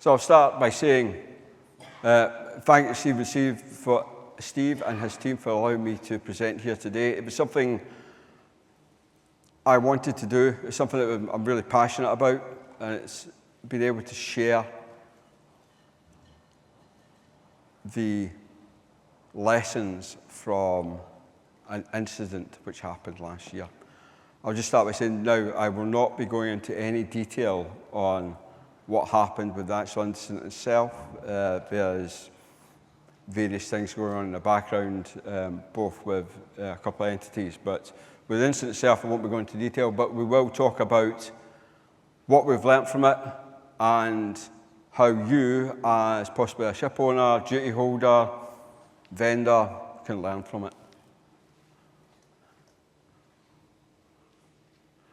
So I'll start by saying thank you, Steve and his team for allowing me to present here today. It was something I wanted to do. It's something that I'm really passionate about, and it's being able to share the lessons from an incident which happened last year. I'll just start by saying now I will not be going into any detail on what happened with the actual incident itself. There's various things going on in the background, both with a couple of entities, but with the incident itself I won't be going into detail, but we will talk about what we've learnt from it and how you, as possibly a ship owner, duty holder, vendor, can learn from it.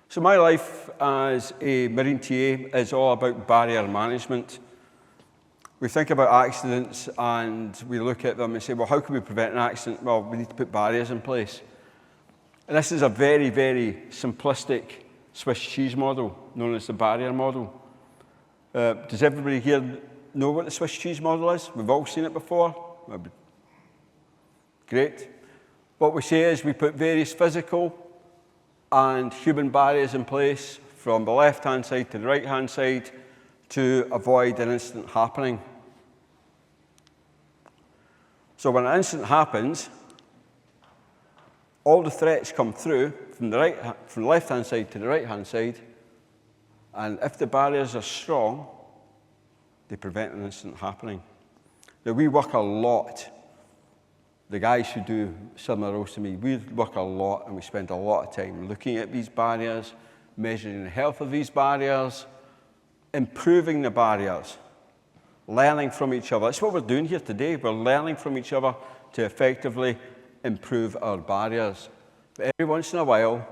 So my life as a Marine TA is all about barrier management. We think about accidents and we look at them and say, well, how can we prevent an accident? Well, we need to put barriers in place. And this is a very, very simplistic Swiss cheese model known as the barrier model. Does everybody here know what the Swiss cheese model is? We've all seen it before. Great. What we say is we put various physical and human barriers in place from the left-hand side to the right-hand side to avoid an incident happening. So when an incident happens, all the threats come through from the left-hand side to the right-hand side, and if the barriers are strong, they prevent an incident happening. Now, we work a lot. The guys who do similar roles to me, we work a lot and we spend a lot of time looking at these barriers, measuring the health of these barriers, improving the barriers, learning from each other. That's what we're doing here today. We're learning from each other to effectively improve our barriers. But every once in a while,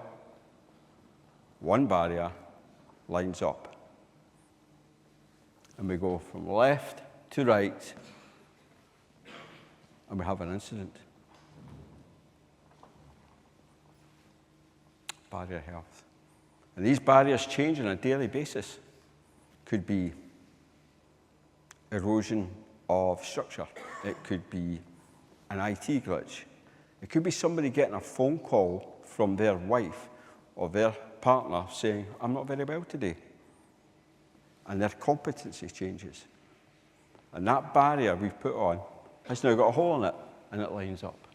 one barrier lines up. And we go from left to right, and we have an incident. Barrier health. And these barriers change on a daily basis. Could be erosion of structure. It could be an IT glitch. It could be somebody getting a phone call from their wife or their partner saying, I'm not very well today. And their competency changes. And that barrier we've put on has now got a hole in it, and it lines up.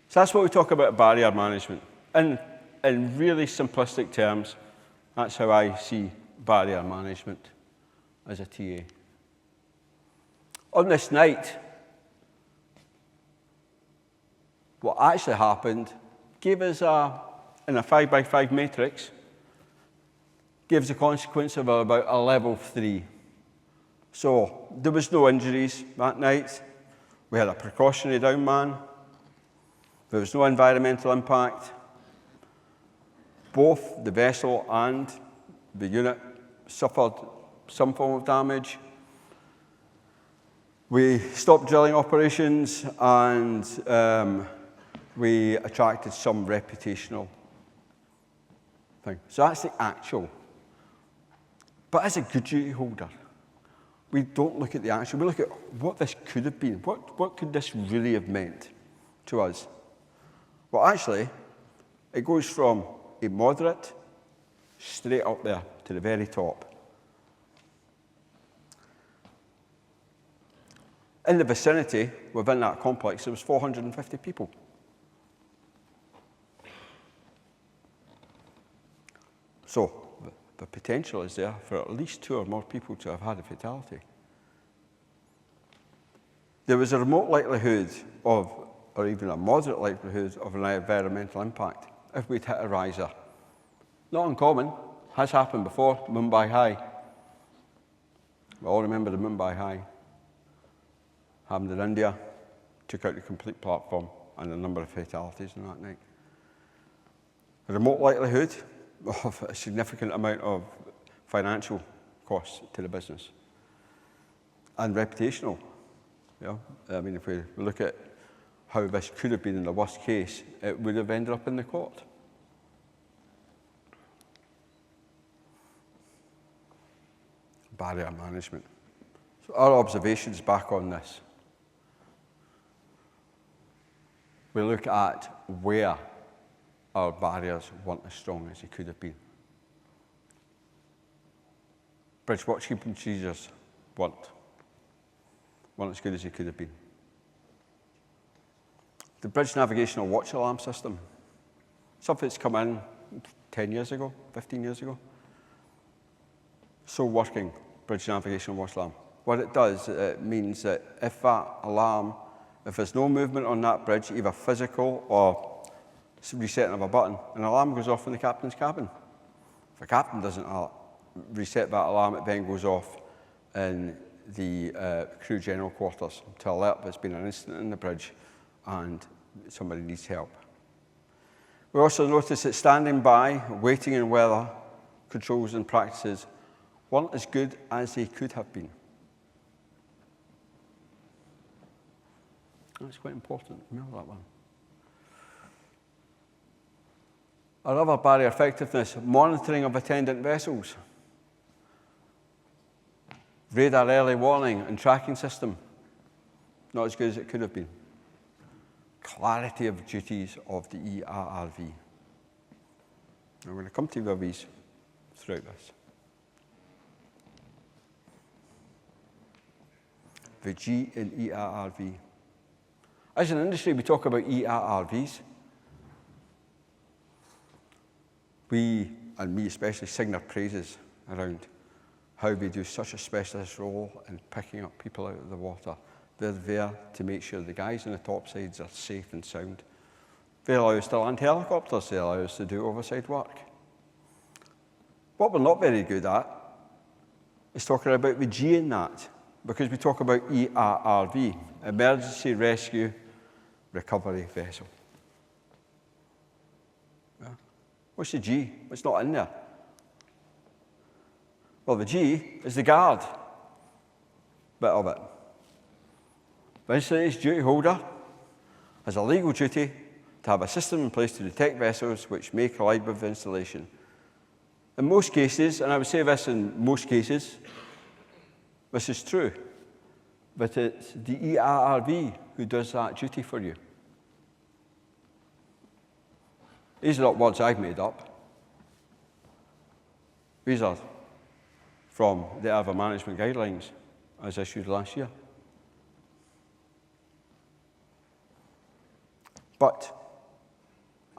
So that's what we talk about barrier management. In really simplistic terms, that's how I see barrier management as a TA. On this night, what actually happened gave us in a 5x5 matrix, gives a consequence of about a level 3. So there was no injuries that night. We had a precautionary down man. There was no environmental impact. Both the vessel and the unit suffered some form of damage. We stopped drilling operations and we attracted some reputational thing. So that's the actual. But as a good duty holder, we don't look at the action. We look at what this could have been. What could this really have meant to us? Well, actually, it goes from a moderate straight up there to the very top. In the vicinity, within that complex, there was 450 people. So the potential is there for at least 2 or more people to have had a fatality. There was a remote likelihood of, or even a moderate likelihood of an environmental impact if we'd hit a riser. Not uncommon, has happened before, Mumbai High. We all remember the Mumbai High. Happened in India, took out the complete platform and a number of fatalities on that night. A remote likelihood of a significant amount of financial costs to the business. And reputational. Yeah? I mean, if we look at how this could have been in the worst case, it would have ended up in the court. Barrier management. So our observations back on this. We look at where our barriers weren't as strong as they could have been. Bridge watchkeeping procedures weren't as good as they could have been. The bridge navigational watch alarm system, something that's come in 10 years ago, 15 years ago. So working, bridge navigational watch alarm. What it does, it means that if that alarm, if there's no movement on that bridge, either physical or resetting of a button, an alarm goes off in the captain's cabin. If the captain doesn't reset that alarm, it then goes off in the crew general quarters to alert there's been an incident in the bridge and somebody needs help. We also noticed that standing by, waiting in weather controls and practices weren't as good as they could have been. That's quite important, remember that one. Our other barrier effectiveness, monitoring of attendant vessels. Radar early warning and tracking system, not as good as it could have been. Clarity of duties of the ERRV. I'm going to come to these throughout this. The G in ERRV. As an industry, we talk about ERRVs. We, and me especially, sing their praises around how they do such a specialist role in picking up people out of the water. They're there to make sure the guys on the topsides are safe and sound. They allow us to land helicopters. They allow us to do overside work. What we're not very good at is talking about the G in that, because we talk about ERRV, Emergency Rescue Recovery Vessel. Yeah. What's the G? What's not in there? Well, the G is the guard bit of it. The installations duty holder has a legal duty to have a system in place to detect vessels which may collide with the installation. In most cases, and I would say this in most cases, this is true, but it's the ERRV who does that duty for you. These are not words I've made up. These are from the ERVA management guidelines as issued last year. But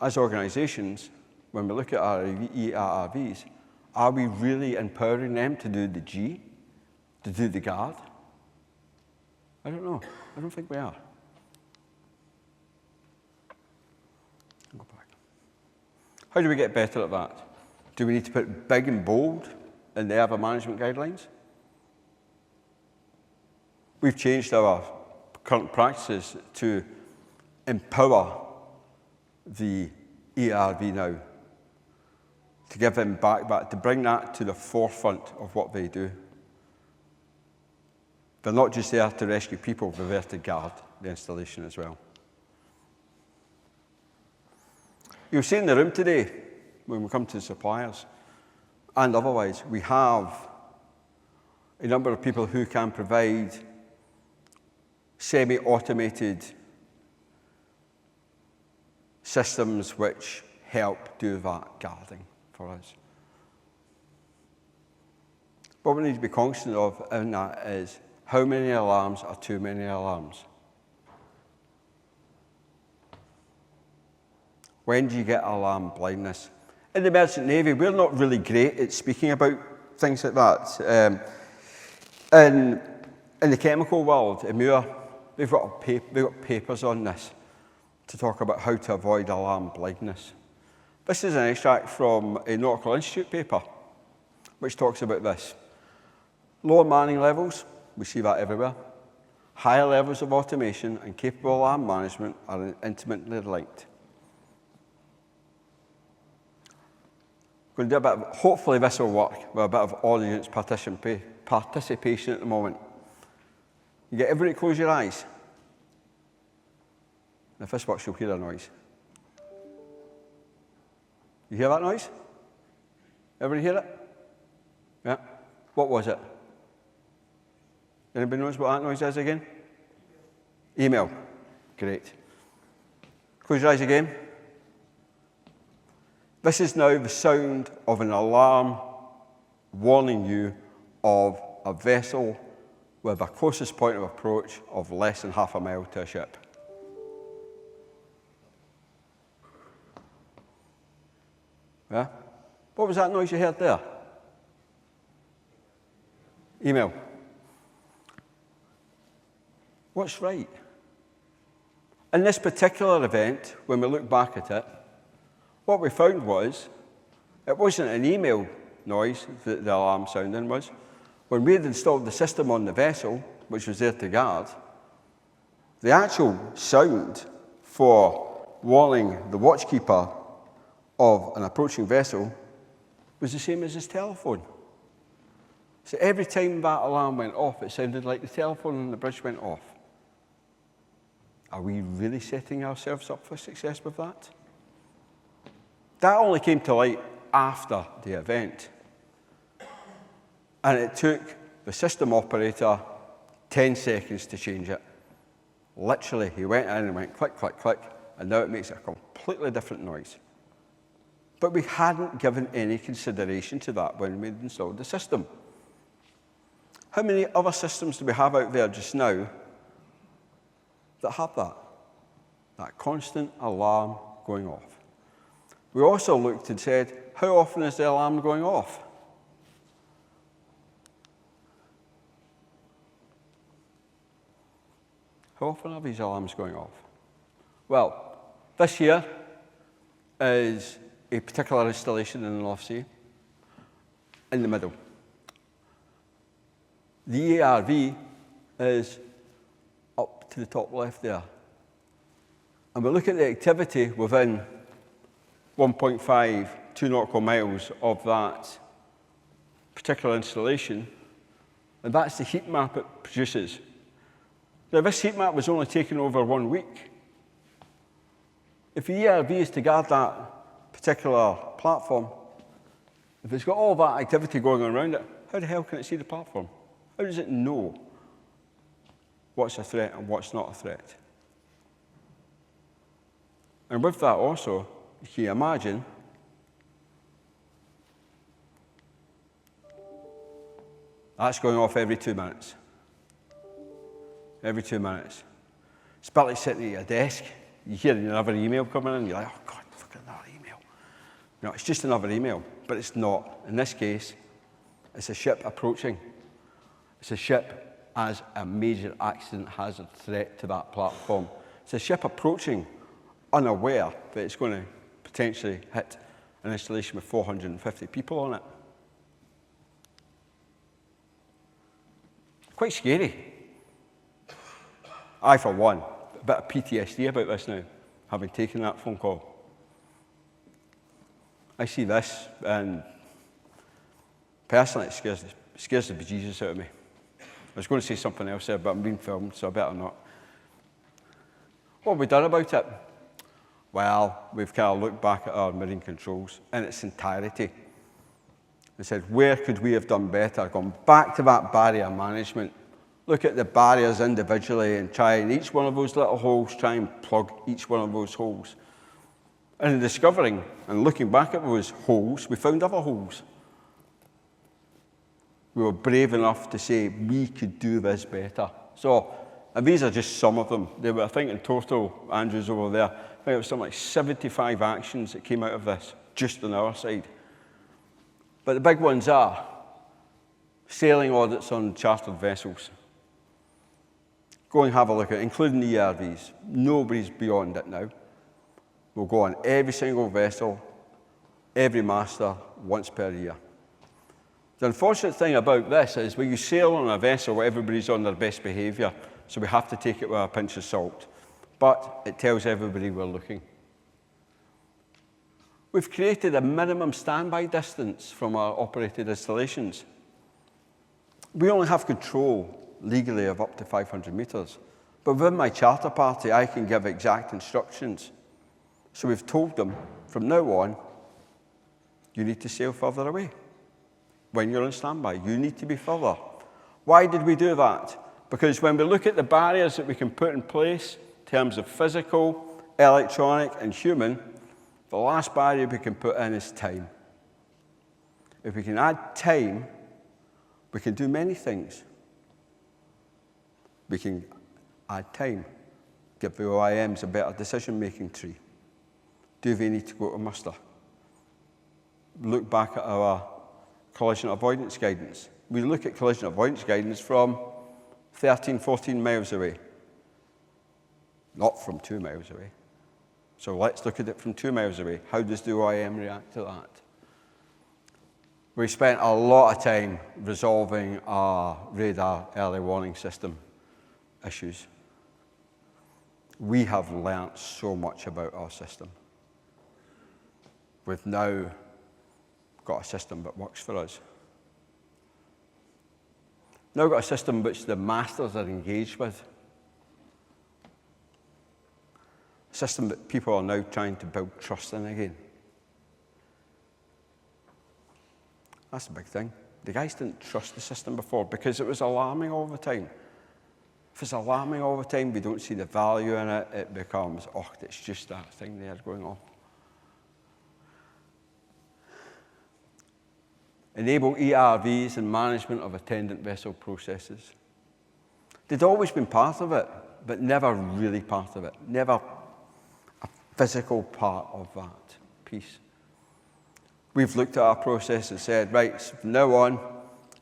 as organisations, when we look at our ERRVs, are we really empowering them to do the G, to do the guard? I don't know. I don't think we are. I'll go back. How do we get better at that? Do we need to put big and bold in the ERVA management guidelines? We've changed our current practices to empower the ERV now, to give them back, to bring that to the forefront of what they do. They're not just there to rescue people, they're there to guard the installation as well. You'll see in the room today, when we come to suppliers, and otherwise, we have a number of people who can provide semi-automated systems which help do that guarding for us. What we need to be conscious of in that is how many alarms are too many alarms. When do you get alarm blindness? In the Merchant Navy, we're not really great at speaking about things like that. In the chemical world, in Muir, they've got papers on this to talk about how to avoid alarm blindness. This is an extract from a Nautical Institute paper, which talks about this. Lower manning levels, we see that everywhere. Higher levels of automation and capable alarm management are intimately linked. Going to do a bit of, hopefully this will work with a bit of audience participation at the moment. You get everybody close your eyes. If this works, you'll hear a noise. You hear that noise? Everybody hear it? Yeah. What was it? Anybody knows what that noise is again? Email. Great. Close your eyes again. This is now the sound of an alarm warning you of a vessel with a closest point of approach of less than half a mile to a ship. Yeah? What was that noise you heard there? Email. What's right? In this particular event, when we look back at it, what we found was, it wasn't an email noise that the alarm sounding was. When we had installed the system on the vessel, which was there to guard, the actual sound for warning the watchkeeper of an approaching vessel was the same as his telephone. So every time that alarm went off, it sounded like the telephone on the bridge went off. Are we really setting ourselves up for success with that? That only came to light after the event. And it took the system operator 10 seconds to change it. Literally, he went in and went click, click, click, and now it makes a completely different noise. But we hadn't given any consideration to that when we installed the system. How many other systems do we have out there just now that have that constant alarm going off? We also looked and said, how often is the alarm going off? How often are these alarms going off? Well, this here is a particular installation in the North Sea, in the middle. The ERV is up to the top left there. And we look at the activity within 1.5, 2 nautical miles of that particular installation, and that's the heat map it produces. Now, this heat map was only taken over 1 week. If the ERV is to guard that particular platform, if it's got all that activity going on around it, how the hell can it see the platform? How does it know what's a threat and what's not a threat? And with that also, you can imagine that's going off every 2 minutes. Every 2 minutes. It's about like sitting at your desk, you hear another email coming in, you're like, oh God, fucking another email. No, it's just another email, but it's not. In this case, it's a ship approaching. It's a ship as a major accident hazard threat to that platform. It's a ship approaching unaware that it's going to potentially hit an installation with 450 people on it. Quite scary. I, for one, a bit of PTSD about this now, having taken that phone call. I see this, and personally, it scares the bejesus out of me. I was going to say something else there, but I'm being filmed, so I better not. What have we done about it? Well, we've kind of looked back at our marine controls in its entirety and said, where could we have done better? Gone back to that barrier management. Look at the barriers individually and try in each one of those little holes, try and plug each one of those holes. And in discovering and looking back at those holes, we found other holes. We were brave enough to say we could do this better. So, and these are just some of them. There were, I think in total, Andrew's over there, I think it was something like 75 actions that came out of this, just on our side. But the big ones are sailing audits on chartered vessels. Go and have a look at it, including the ERVs. Nobody's beyond it now. We'll go on every single vessel, every master, once per year. The unfortunate thing about this is when you sail on a vessel, everybody's on their best behaviour, so we have to take it with a pinch of salt. But it tells everybody we're looking. We've created a minimum standby distance from our operated installations. We only have control legally of up to 500 metres. But within my charter party, I can give exact instructions. So we've told them, from now on, you need to sail further away. When you're on standby, you need to be further. Why did we do that? Because when we look at the barriers that we can put in place in terms of physical, electronic, and human, the last barrier we can put in is time. If we can add time, we can do many things. We can add time, give the OIMs a better decision-making tree. Do they need to go to muster? Look back at our collision avoidance guidance. We look at collision avoidance guidance from 13, 14 miles away, not from 2 miles away. So let's look at it from 2 miles away. How does the OIM react to that? We spent a lot of time resolving our radar early warning system issues. We have learnt so much about our system. We've now got a system that works for us. Now got a system which the masters are engaged with. A system that people are now trying to build trust in again. That's a big thing. The guys didn't trust the system before because it was alarming all the time. If it's alarming all the time, we don't see the value in it, it becomes, oh, it's just that thing there going on. Enable ERVs and management of attendant vessel processes. They'd always been part of it, but never really part of it. Never a physical part of that piece. We've looked at our process and said, right, so from now on,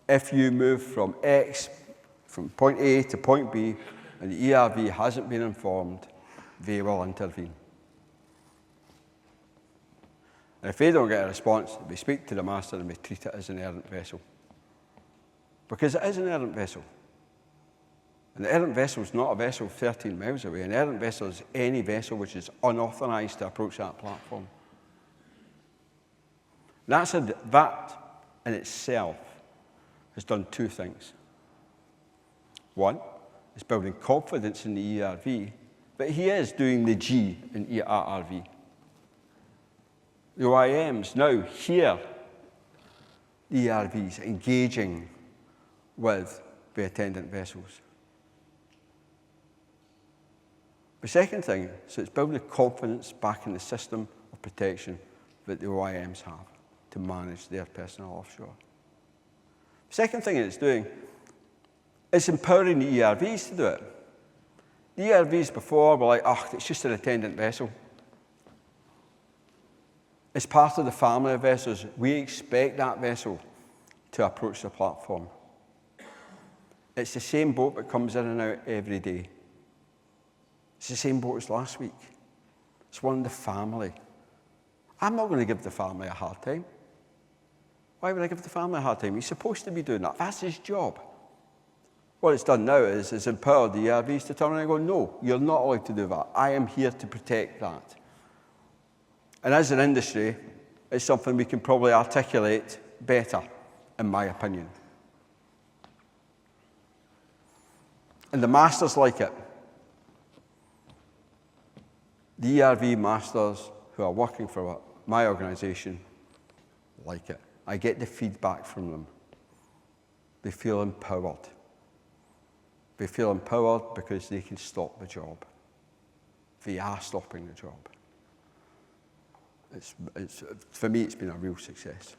if you move from X, from point A to point B, and the ERV hasn't been informed, they will intervene. And if they don't get a response, we speak to the master and we treat it as an errant vessel. Because it is an errant vessel. An errant vessel is not a vessel 13 miles away. An errant vessel is any vessel which is unauthorised to approach that platform. That in itself has done two things. One, it's building confidence in the ERV, but he is doing the G in ERV. The OIMs now hear ERVs engaging with the attendant vessels. The second thing, so it's building confidence back in the system of protection that the OIMs have to manage their personnel offshore. The second thing it's doing is empowering the ERVs to do it. The ERVs before were like, oh, it's just an attendant vessel. It's part of the family of vessels. We expect that vessel to approach the platform. It's the same boat that comes in and out every day. It's the same boat as last week. It's one of the family. I'm not going to give the family a hard time. Why would I give the family a hard time? He's supposed to be doing that. That's his job. What it's done now is it's empowered the ERVs to turn around and go, no, you're not allowed to do that. I am here to protect that. And as an industry, it's something we can probably articulate better, in my opinion. And the masters like it. The ERV masters who are working for my organisation like it. I get the feedback from them. They feel empowered. They feel empowered because they can stop the job. They are stopping the job. For me, it's been a real success.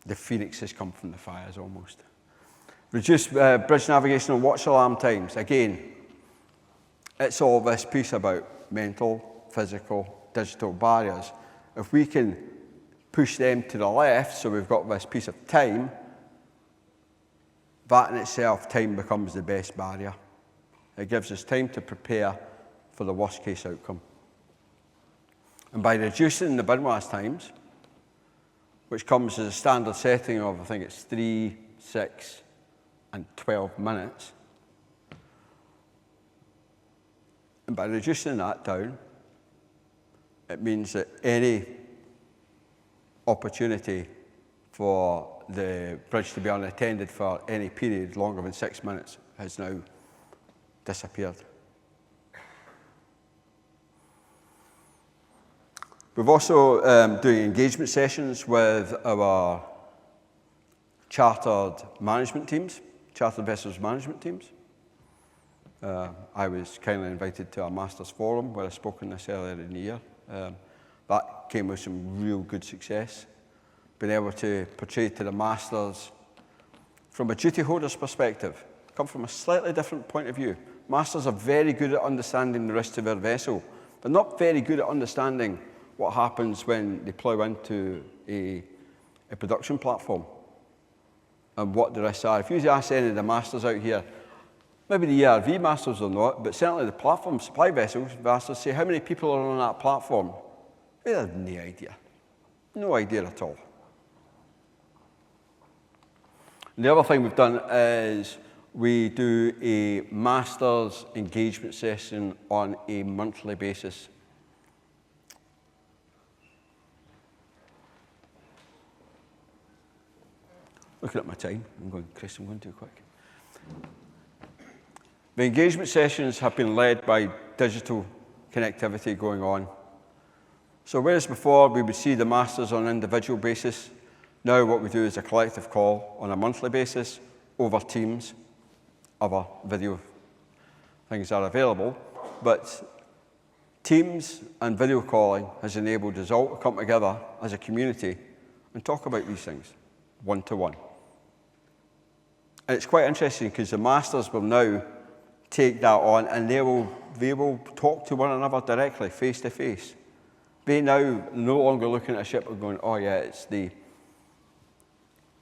The phoenix has come from the fires almost. Reduce bridge navigation and watch alarm times. Again, it's all this piece about mental, physical, digital barriers. If we can push them to the left, so we've got this piece of time, that in itself, time becomes the best barrier. It gives us time to prepare for the worst case outcome. And by reducing the windlass times, which comes as a standard setting of, I think it's 3, 6, and 12 minutes, and by reducing that down, it means that any opportunity for the bridge to be unattended for any period longer than 6 minutes has now disappeared. We've also doing engagement sessions with our chartered management teams chartered vessels management teams. I was kindly invited to a Masters Forum where I spoke on this earlier in the year. That came with some real good success. Being able to portray to the Masters from a duty holder's perspective, come from a slightly different point of view. Masters are very good at understanding the risks of their vessel, but not very good at understanding what happens when they plough into a production platform and what the risks are. If you ask any of the masters out here, maybe the ERV masters or not, but certainly the platform supply vessels masters, say how many people are on that platform. They have no idea. No idea at all. And the other thing we've done is we do a masters engagement session on a monthly basis. Looking at my time, I'm going too quick. The engagement sessions have been led by digital connectivity going on. So whereas before we would see the masters on an individual basis, now what we do is a collective call on a monthly basis over Teams. Other video things are available, but Teams and video calling has enabled us all to come together as a community and talk about these things one-to-one. And it's quite interesting because the masters will now take that on and they will talk to one another directly, face to face. They now no longer looking at a ship and going, oh yeah, it's the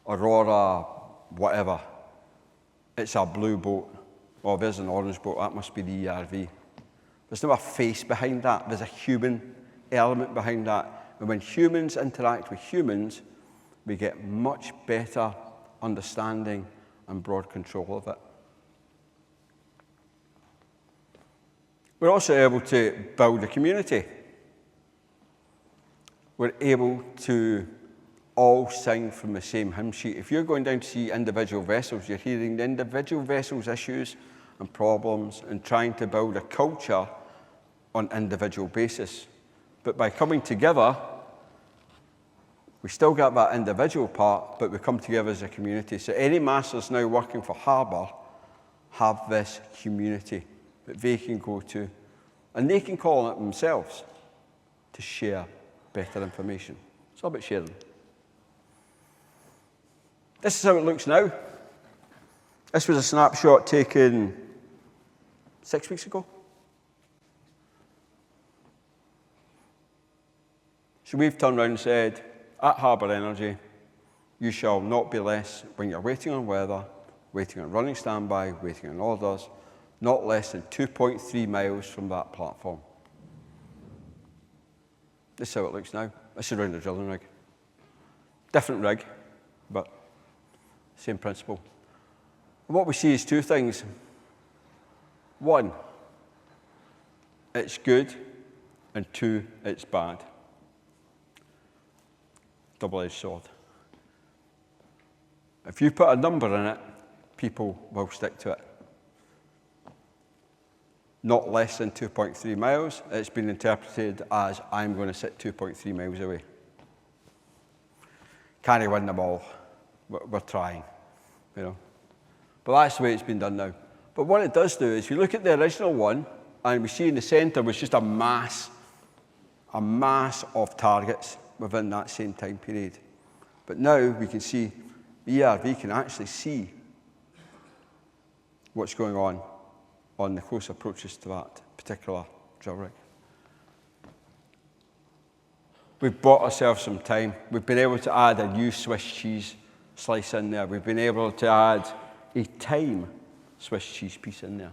Aurora, whatever. It's a blue boat. Oh, there's an orange boat. That must be the ERV. There's no a face behind that. There's a human element behind that. And when humans interact with humans, we get much better understanding and broad control of it. We're also able to build a community. We're able to all sing from the same hymn sheet. If you're going down to see individual vessels, you're hearing the individual vessels' issues and problems and trying to build a culture on an individual basis. But by coming together, we still get that individual part, but we come together as a community. So any masters now working for Harbour have this community that they can go to, and they can call on it themselves to share better information. It's all about sharing. This is how it looks now. This was a snapshot taken 6 weeks ago. So we've turned around and said, at Harbour Energy, you shall not be less, when you're waiting on weather, waiting on running standby, waiting on orders, not less than 2.3 miles from that platform. This is how it looks now. This is around the drilling rig. Different rig, but same principle. And what we see is two things. One, it's good, and two, it's bad. Double-edged sword. If you put a number in it, people will stick to it. Not less than 2.3 miles, it's been interpreted as I'm going to sit 2.3 miles away. Can't win them all. We're trying, you know. But that's the way it's been done now. But what it does do is, if you look at the original one, and we see in the centre was just a mass of targets within that same time period. But now we can see, the ERV can actually see what's going on the close approaches to that particular drill rig. We've bought ourselves some time. We've been able to add a new Swiss cheese slice in there. We've been able to add a time Swiss cheese piece in there.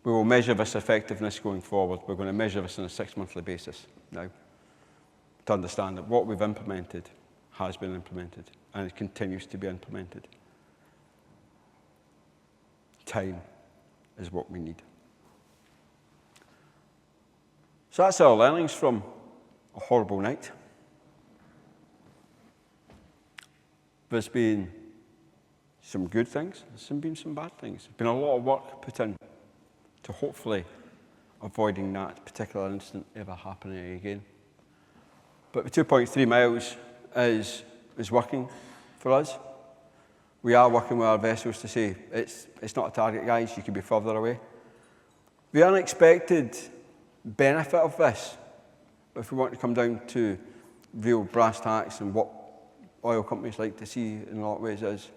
We will measure this effectiveness going forward. We're going to measure this on a 6-monthly basis now to understand that what we've implemented has been implemented and it continues to be implemented. Time is what we need. So that's our learnings from a horrible night. There's been some good things, there's been some bad things. There's been a lot of work put in to hopefully avoiding that particular incident ever happening again. But the 2.3 miles is working for us. We are working with our vessels to say, it's not a target, guys, you could be further away. The unexpected benefit of this, if we want to come down to real brass tacks and what oil companies like to see in a lot of ways, is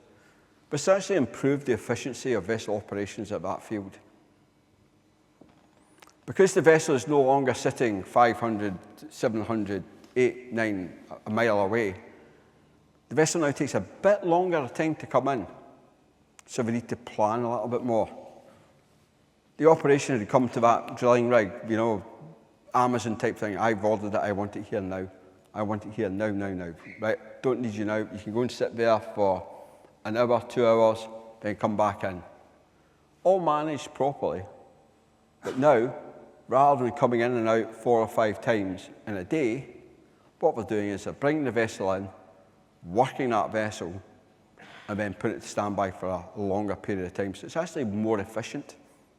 it's actually improved the efficiency of vessel operations at that field. Because the vessel is no longer sitting 500, 700, 8, 9 a mile away, the vessel now takes a bit longer time to come in, so we need to plan a little bit more. The operation had come to that drilling rig, you know, Amazon type thing. I've ordered it, I want it here now. I want it here now, now, now. Right, don't need you now. You can go and sit there for an hour, 2 hours, then come back in. All managed properly. But now, rather than coming in and out 4 or 5 times in a day, what we're doing is they're bringing the vessel in, working that vessel, and then putting it to standby for a longer period of time. So it's actually more efficient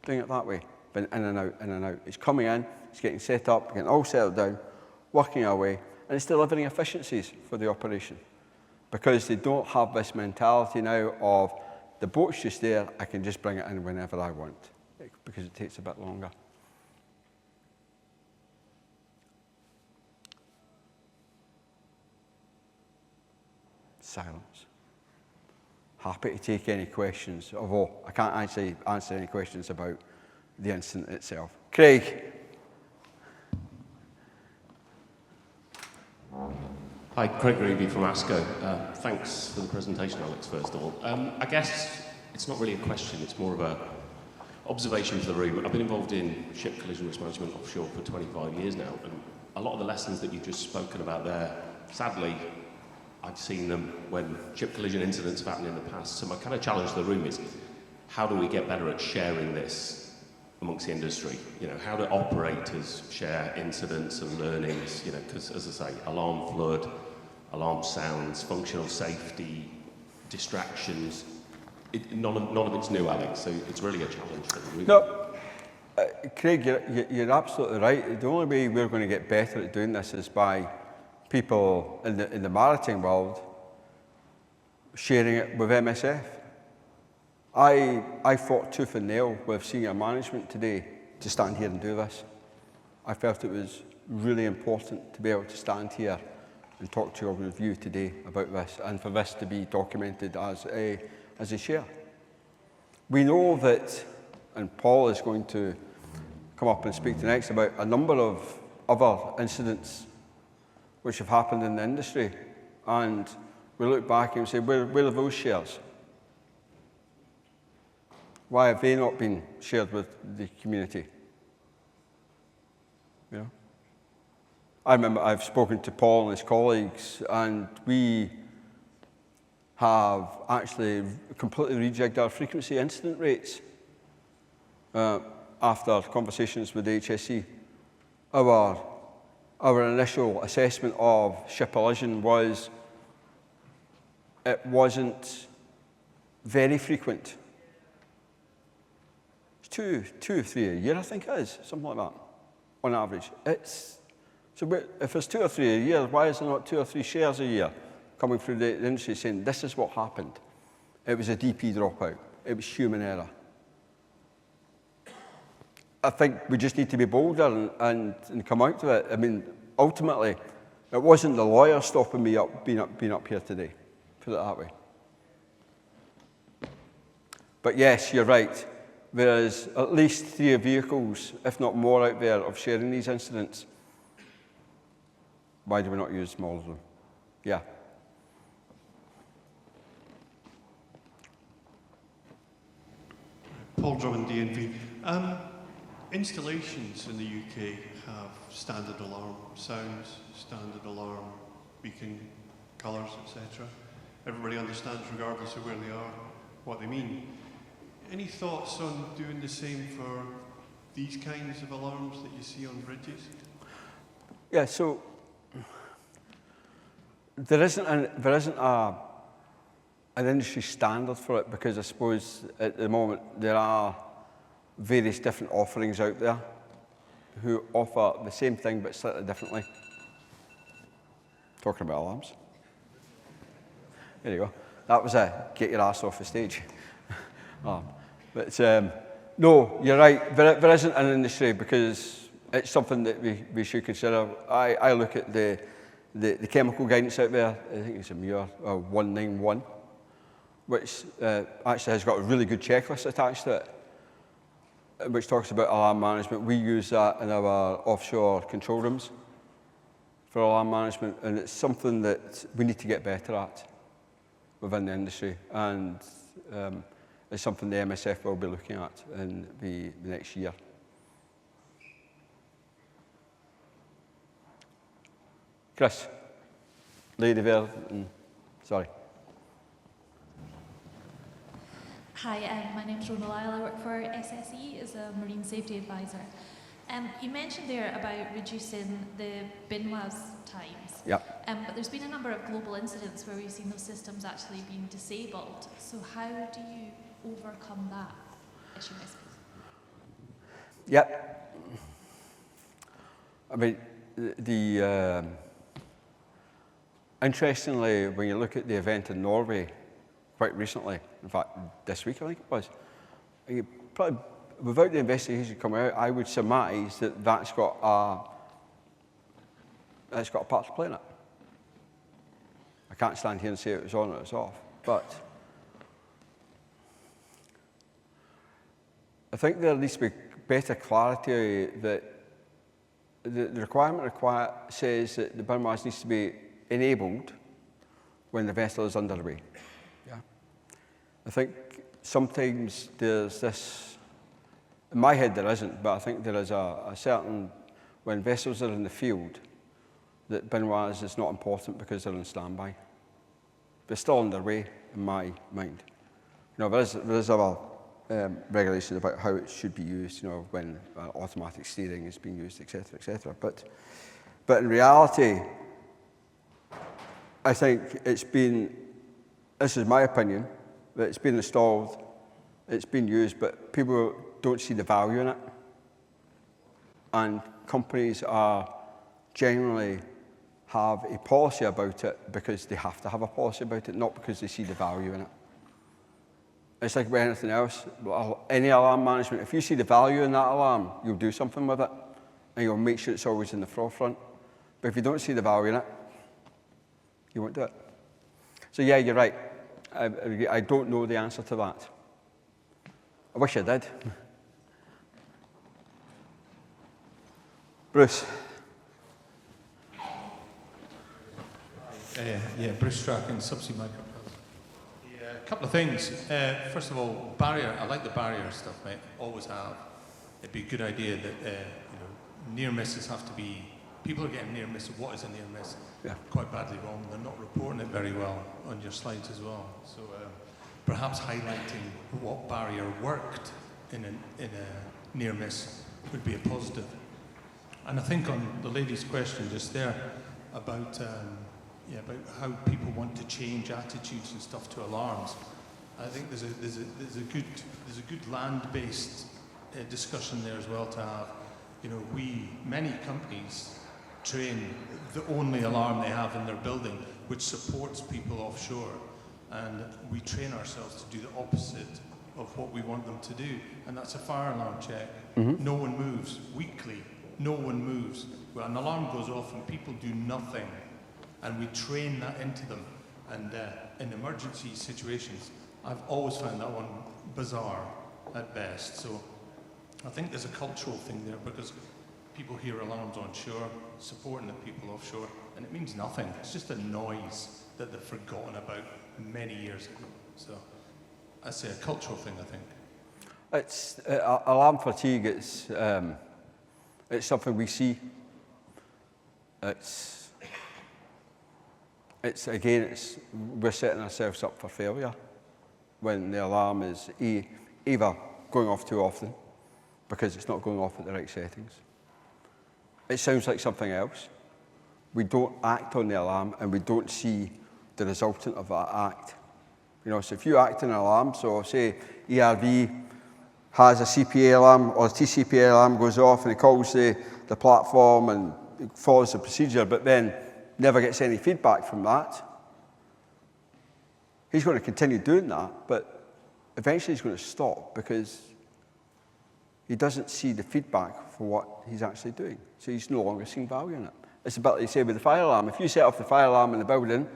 doing it that way, than in and out, in and out. It's coming in, it's getting set up, getting all settled down, working away, and it's delivering efficiencies for the operation. Because they don't have this mentality now of, the boat's just there, I can just bring it in whenever I want, because it takes a bit longer. Silence. Happy to take any questions, although I can't actually answer any questions about the incident itself. Craig. Hi, Craig Reevy from ASCO. Thanks for the presentation, Alex, first of all. I guess it's not really a question, it's more of a observation for the room. I've been involved in ship collision risk management offshore for 25 years now, and a lot of the lessons that you've just spoken about there, sadly, I've seen them when ship collision incidents have happened in the past. So my kind of challenge to the room is, how do we get better at sharing this amongst the industry? You know, how do operators share incidents and learnings? You know, because as I say, alarm flood, alarm sounds, functional safety, distractions, none of it's new, Alex. So it's really a challenge for the room. No, Craig, you're absolutely right. The only way we're going to get better at doing this is by people in the maritime world sharing it with MSF. I fought tooth and nail with senior management today to stand here and do this. I felt it was really important to be able to stand here and talk to your you today about this, and for this to be documented as a share. We know that, and Paul is going to come up and speak to next about a number of other incidents which have happened in the industry, and we look back and say, where are those shares? Why have they not been shared with the community? You know? I remember I've spoken to Paul and his colleagues, and we have actually completely rejigged our frequency incident rates after conversations with the HSE. Our initial assessment of ship collision was it wasn't very frequent. It's two or three a year, I think it is, something like that, on average. So if it's 2 or 3 a year, why is there not 2 or 3 shares a year coming through the industry saying, this is what happened? It was a DP dropout. It was human error. I think we just need to be bolder and come out to it. I mean, ultimately, it wasn't the lawyer stopping me being up here today, put it that way. But yes, you're right. There is at least 3 vehicles, if not more, out there of sharing these incidents. Why do we not use more of them? Yeah. Paul Drummond, DNV. Installations in the UK have standard alarm sounds, standard alarm beacon colours, etc. Everybody understands, regardless of where they are, what they mean. Any thoughts on doing the same for these kinds of alarms that you see on bridges? Yeah, so there isn't an industry standard for it, because I suppose at the moment there are various different offerings out there who offer the same thing but slightly differently. Talking about alarms. There you That was a get your ass off the stage. But no, you're right. There isn't an industry because it's something that we should consider. I look at the chemical guidance out there. I think it's a MUIR 191, which actually has got a really good checklist attached to it, which talks about alarm management. We use that in our offshore control rooms for alarm management, and it's something that we need to get better at within the industry, and it's something the MSF will be looking at in the next year. Chris, lady there, sorry. Hi, my name's Rona Lyle. I work for SSE as a Marine Safety Advisor. You mentioned there about reducing the BINWAS times. Yep. But there's been a number of global incidents where we've seen those systems actually being disabled. So how do you overcome that issue, I suppose? Yep. I mean, interestingly, when you look at the event in Norway quite recently, in fact, this week I think it was, you probably, without the investigation coming out, I would surmise that that's got a part to play in it. I can't stand here and say it was on or it was off, but I think there needs to be better clarity that the requirement says that the BINWAS needs to be enabled when the vessel is underway. Yeah. I think sometimes there's this, in my head there isn't, but I think there is a certain, when vessels are in the field, that BINWAS is not important because they're on standby. They're still underway, in my mind. You know, there is other regulations about how it should be used, you know, when automatic steering is being used, etc., etc. But in reality, I think it's been, this is my opinion, that it's been installed, it's been used, but people don't see the value in it. And companies are generally have a policy about it because they have to have a policy about it, not because they see the value in it. It's like with anything else, any alarm management, if you see the value in that alarm, you'll do something with it, and you'll make sure it's always in the forefront. But if you don't see the value in it, you won't do it. So yeah, you're right. I don't know the answer to that. I wish I did. Bruce. Bruce Strachan, Subsea Microplan. Yeah, a couple of things. First of all, barrier. I like the barrier stuff, mate. Always have. It'd be a good idea that near misses have to be. People are getting near miss of what is a near miss quite badly wrong. They're not reporting it very well on your slides as well. So perhaps highlighting what barrier worked in a near miss would be a positive. And I think on the lady's question just there about how people want to change attitudes and stuff to alarms, I think there's a good land-based discussion there as well to have. You know, many companies train the only alarm they have in their building, which supports people offshore, and we train ourselves to do the opposite of what we want them to do, and that's a fire alarm check. Mm-hmm. No one moves weekly. No one moves. Well, an alarm goes off and people do nothing, and we train that into them. And in emergency situations, I've always found that one bizarre at best. So I think there's a cultural thing there because people hear alarms on shore, supporting the people offshore, and it means nothing. It's just a noise that they've forgotten about many years ago. So I say a cultural thing, I think. It's alarm fatigue. It's something we see. We're setting ourselves up for failure when the alarm is either going off too often because it's not going off at the right settings. It sounds like something else. We don't act on the alarm and we don't see the resultant of that act. You know, so if you act on an alarm, so say ERV has a CPA alarm or a TCPA alarm goes off and it calls the platform and it follows the procedure, but then never gets any feedback from that, He's going to continue doing that, but eventually he's going to stop because he doesn't see the feedback for what he's actually doing. So he's no longer seeing value in it. It's about, you say, with the fire alarm. If you set off the fire alarm in the building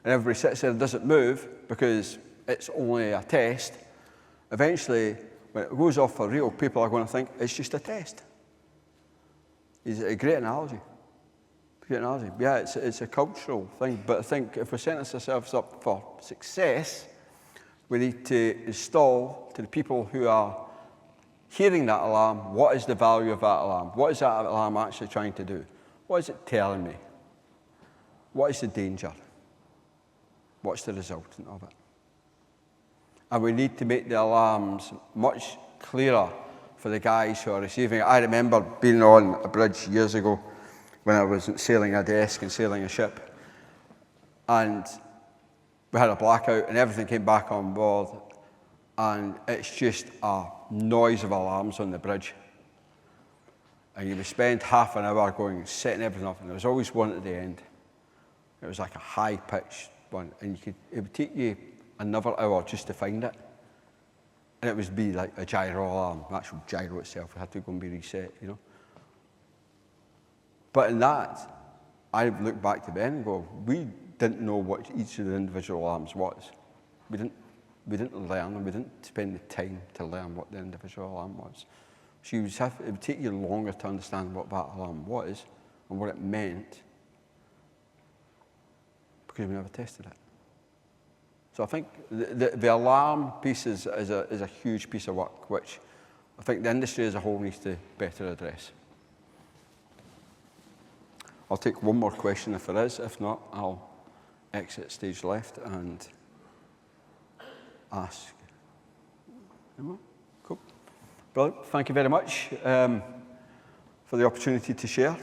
and everybody sits there and doesn't move because it's only a test, eventually, when it goes off for real, people are going to think it's just a test. It's a great analogy. Great analogy. Yeah, it's a cultural thing, but I think if we're setting ourselves up for success, we need to install to the people who are hearing that alarm, what is the value of that alarm? What is that alarm actually trying to do? What is it telling me? What is the danger? What's the resultant of it? And we need to make the alarms much clearer for the guys who are receiving it. I remember being on a bridge years ago when I was sailing a desk and sailing a ship. And we had a blackout and everything came back on board. And it's just a noise of alarms on the bridge. And you would spend half an hour setting everything up, and there was always one at the end. It was like a high-pitched one, and it would take you another hour just to find it. And it would be like a gyro alarm, the actual gyro itself had to go and be reset, you know. But in that, I look back to Ben and go, we didn't know what each of the individual alarms was. We didn't learn, and we didn't spend the time to learn what the individual alarm was. So it would take you longer to understand what that alarm was and what it meant because we never tested it. So I think the alarm piece is a huge piece of work, which I think the industry as a whole needs to better address. I'll take one more question if there is. If not, I'll exit stage left and ask. Anyone? Cool. Brilliant. Thank you very much for the opportunity to share.